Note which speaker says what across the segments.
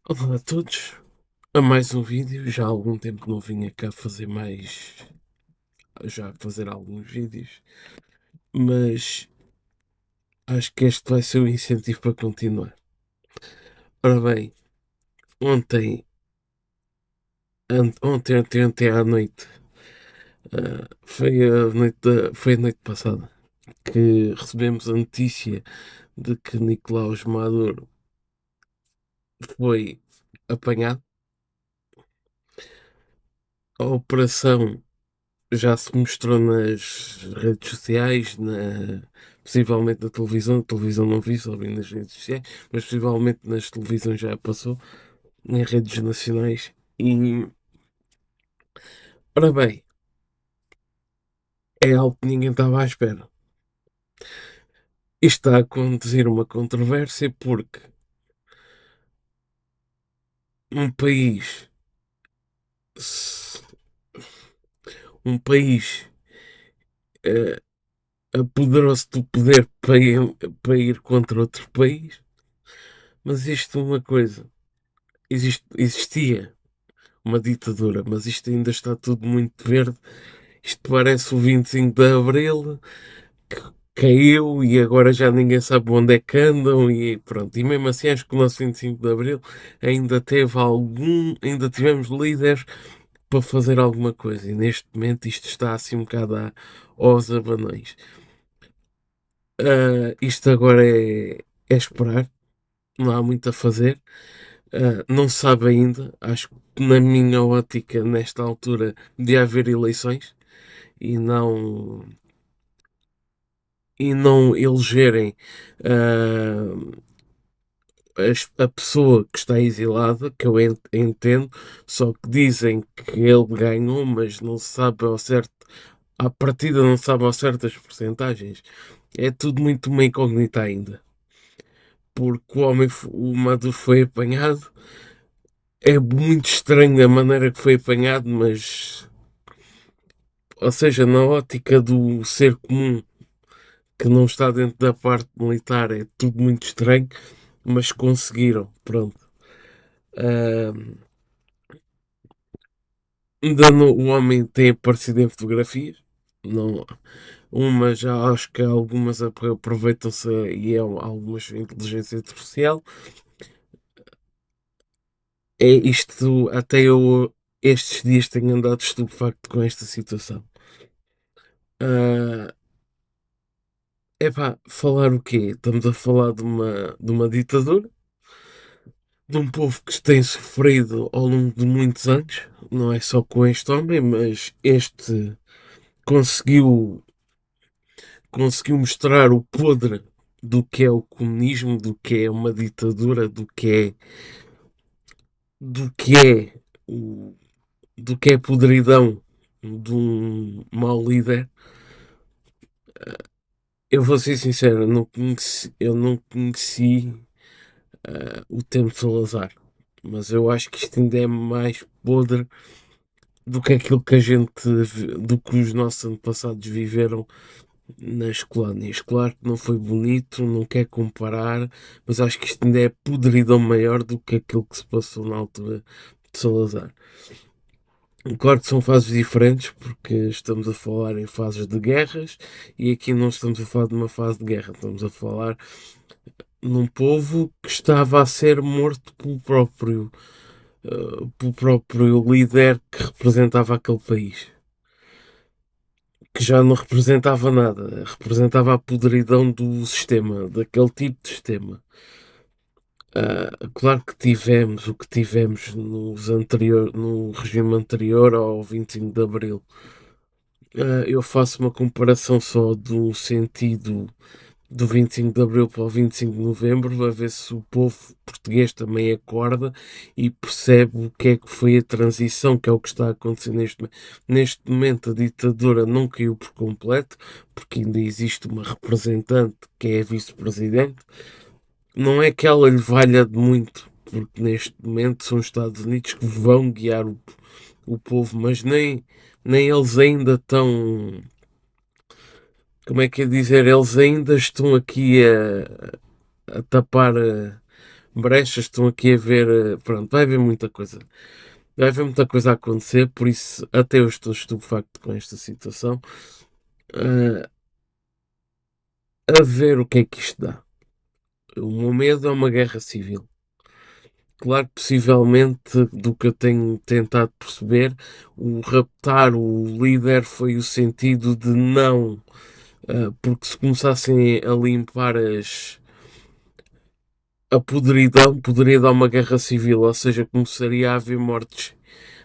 Speaker 1: Olá a todos, a mais um vídeo. Já há algum tempo que não vinha cá fazer fazer alguns vídeos, mas acho que este vai ser o incentivo para continuar. Ora bem, ontem, ontem à noite, foi a noite passada, que recebemos a notícia de que Nicolás Maduro foi apanhado. A operação já se mostrou nas redes sociais, possivelmente na televisão. A televisão não vi, só vi nas redes sociais, mas possivelmente nas televisões já passou, em redes nacionais. E, ora bem, é algo que ninguém estava à espera. Isto está a conduzir uma controvérsia porque um país, um país eh, apoderou-se do poder para ir contra outro país, mas isto é uma coisa, existia uma ditadura, mas isto ainda está tudo muito verde. Isto parece o 25 de Abril que caiu e agora já ninguém sabe onde é que andam e pronto. E mesmo assim acho que o nosso 25 de Abril ainda teve ainda tivemos líderes para fazer alguma coisa e neste momento isto está assim um bocado aos abanões. Isto agora é esperar, não há muito a fazer. Não se sabe ainda, acho que na minha ótica, nesta altura, de haver eleições e não elegerem uh, a pessoa que está exilada, que eu entendo, só que dizem que ele ganhou, mas não se sabe ao certo, à partida não se sabe ao certo as porcentagens. É tudo muito uma incógnita ainda. Porque o Maduro foi apanhado. É muito estranho a maneira que foi apanhado, mas, ou seja, na ótica do ser comum que não está dentro da parte militar, é tudo muito estranho, mas conseguiram, pronto. Uh, o homem tem aparecido em fotografias, não, uma já acho que algumas aproveitam-se e é algumas inteligência artificial. É isto, até eu estes dias tenho andado estupefacto com esta situação. Uh, Epá, falar o quê? Estamos a falar de uma ditadura, de um povo que tem sofrido ao longo de muitos anos, não é só com este homem, mas este conseguiu, conseguiu mostrar o podre do que é o comunismo, do que é uma ditadura, do que é o, do que é a podridão de um mau líder. Eu vou ser sincero, eu não conheci o tempo de Salazar. Mas eu acho que isto ainda é mais podre do que aquilo que do que os nossos antepassados viveram nas colónias. Claro que não foi bonito, não quer comparar, mas acho que isto ainda é podridão maior do que aquilo que se passou na altura de Salazar. Claro que são fases diferentes, porque estamos a falar em fases de guerras e aqui não estamos a falar de uma fase de guerra, estamos a falar num povo que estava a ser morto pelo próprio líder que representava aquele país, que já não representava nada, representava a podridão do sistema, daquele tipo de sistema. Claro que tivemos o que tivemos no regime anterior ao 25 de Abril. Eu faço uma comparação só do sentido do 25 de Abril para o 25 de Novembro, a ver se o povo português também acorda e percebe o que é que foi a transição, que é o que está a acontecer neste momento. Neste momento a ditadura não caiu por completo, porque ainda existe uma representante que é a vice-presidente. Não é que ela lhe valha de muito, porque neste momento são os Estados Unidos que vão guiar o povo, mas nem eles ainda estão, como é que é dizer, eles ainda estão aqui a tapar brechas, estão aqui a ver, pronto, vai haver muita coisa. Vai haver muita coisa a acontecer, por isso até eu estou estupefacto com esta situação. eh, a ver o que é que isto dá. O meu medo é uma guerra civil. Claro que possivelmente, do que eu tenho tentado perceber, o raptar o líder foi o sentido de não, porque se começassem a limpar a podridão, poderia dar uma guerra civil, ou seja, começaria a haver mortes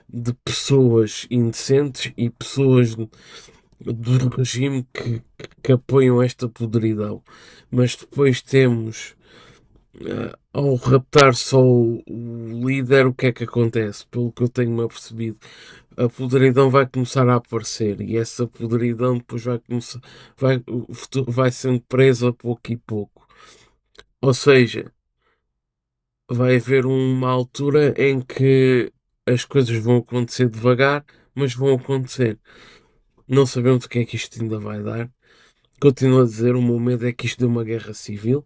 Speaker 1: de pessoas inocentes e pessoas do regime que apoiam esta podridão. Mas depois temos, ao raptar só o líder, o que é que acontece? Pelo que eu tenho-me apercebido, a podridão vai começar a aparecer e essa podridão depois vai começar, vai sendo presa a pouco e pouco. Ou seja, vai haver uma altura em que as coisas vão acontecer devagar, mas vão acontecer. Não sabemos o que é que isto ainda vai dar. Continuo a dizer, o meu medo é que isto dê uma guerra civil.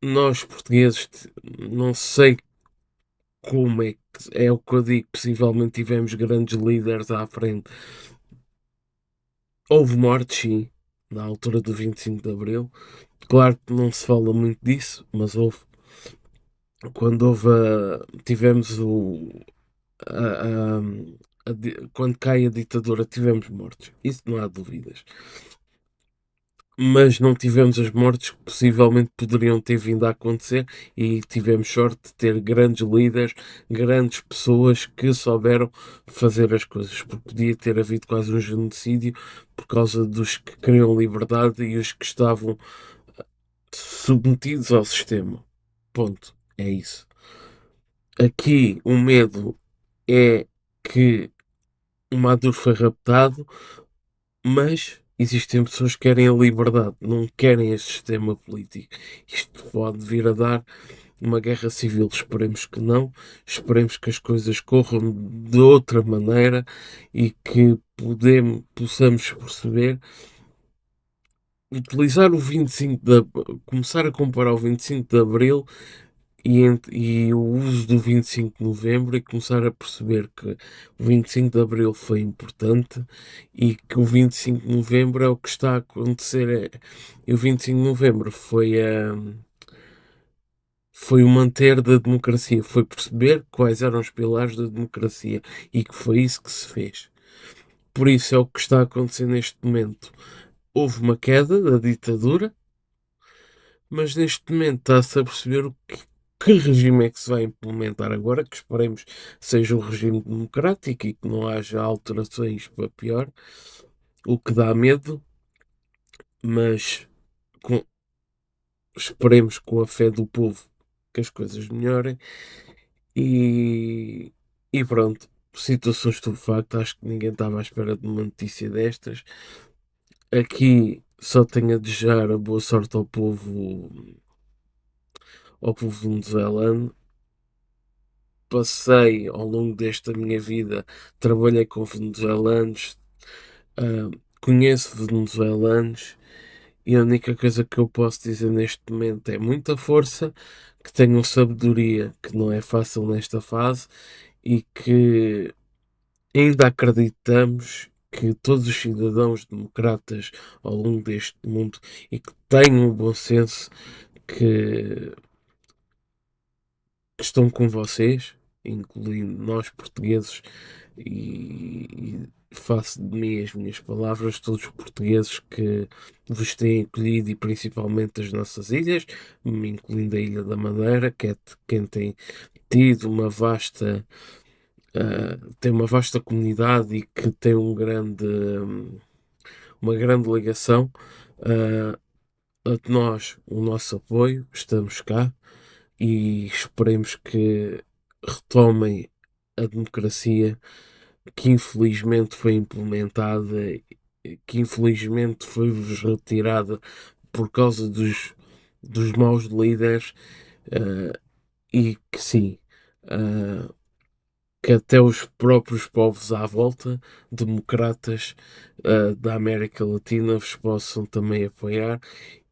Speaker 1: Nós, portugueses, não sei como é que é o que eu digo. Possivelmente tivemos grandes líderes à frente. Houve mortes, sim, na altura do 25 de Abril. Claro que não se fala muito disso, mas houve. Quando houve tivemos a- quando cai a ditadura, tivemos mortes. Isso não há dúvidas. Mas não tivemos as mortes que possivelmente poderiam ter vindo a acontecer e tivemos sorte de ter grandes líderes, grandes pessoas que souberam fazer as coisas, porque podia ter havido quase um genocídio por causa dos que queriam liberdade e os que estavam submetidos ao sistema. Ponto. É isso. Aqui o medo é que o Maduro foi raptado, mas existem pessoas que querem a liberdade, não querem este sistema político. Isto pode vir a dar uma guerra civil. Esperemos que não. Esperemos que as coisas corram de outra maneira e que possamos perceber. Utilizar o 25 começar a comparar o 25 de Abril e o uso do 25 de Novembro e começar a perceber que o 25 de Abril foi importante e que o 25 de Novembro é o que está a acontecer. E o 25 de Novembro foi o manter da democracia, foi perceber quais eram os pilares da democracia e que foi isso que se fez. Por isso é o que está a acontecer neste momento. Houve uma queda da ditadura, mas neste momento está-se a perceber que regime é que se vai implementar agora, que esperemos seja um regime democrático e que não haja alterações para pior, o que dá medo, mas com- esperemos com a fé do povo que as coisas melhorem e, e pronto. Situação estupefacta, acho que ninguém estava à espera de uma notícia destas. Aqui só tenho a desejar a boa sorte ao povo venezuelano. Passei ao longo desta minha vida, trabalhei com venezuelanos, ah, conheço venezuelanos e a única coisa que eu posso dizer neste momento é muita força, que tenham sabedoria, que não é fácil nesta fase e que ainda acreditamos que todos os cidadãos democratas ao longo deste mundo e que tenham um bom senso que que estão com vocês, incluindo nós portugueses, e faço de mim as minhas palavras, todos os portugueses que vos têm acolhido e principalmente as nossas ilhas, incluindo a Ilha da Madeira, que é quem tem tido tem uma vasta comunidade e que tem uma grande ligação. Uh, a nós, o nosso apoio, estamos cá e esperemos que retomem a democracia que infelizmente foi implementada, que infelizmente foi-vos retirada por causa dos maus líderes, e que sim, uh, que até os próprios povos à volta, democratas, da América Latina, vos possam também apoiar.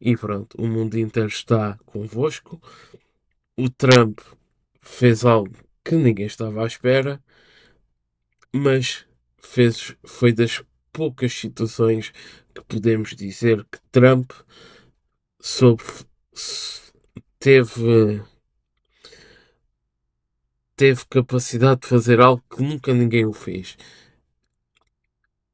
Speaker 1: E pronto, o mundo inteiro está convosco. O Trump fez algo que ninguém estava à espera, mas foi das poucas situações que podemos dizer que Trump soube, teve, teve capacidade de fazer algo que nunca ninguém o fez.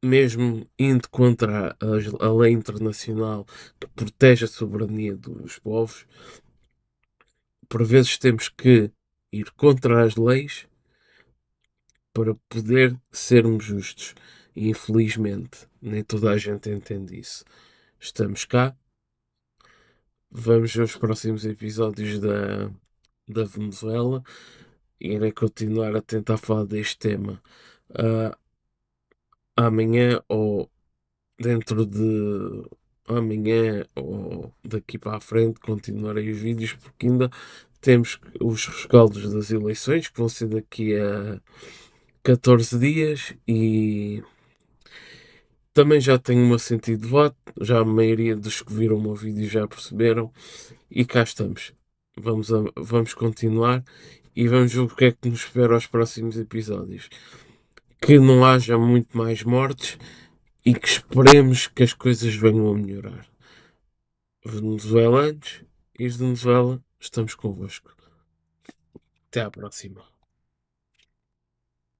Speaker 1: Mesmo indo contra a lei internacional que protege a soberania dos povos, por vezes temos que ir contra as leis para poder sermos justos. E infelizmente nem toda a gente entende isso. Estamos cá, vamos ver os próximos episódios da Venezuela e irei continuar a tentar falar deste tema amanhã ou dentro de amanhã ou daqui para a frente continuarei os vídeos porque ainda temos os rescaldos das eleições que vão ser daqui a 14 dias e também já tenho o meu sentido de voto, já a maioria dos que viram o meu vídeo já perceberam e cá estamos. Vamos continuar e vamos ver o que é que nos espera aos próximos episódios. Que não haja muito mais mortes e que esperemos que as coisas venham a melhorar. Venezuelanos e Venezuela, estamos convosco. Até à próxima.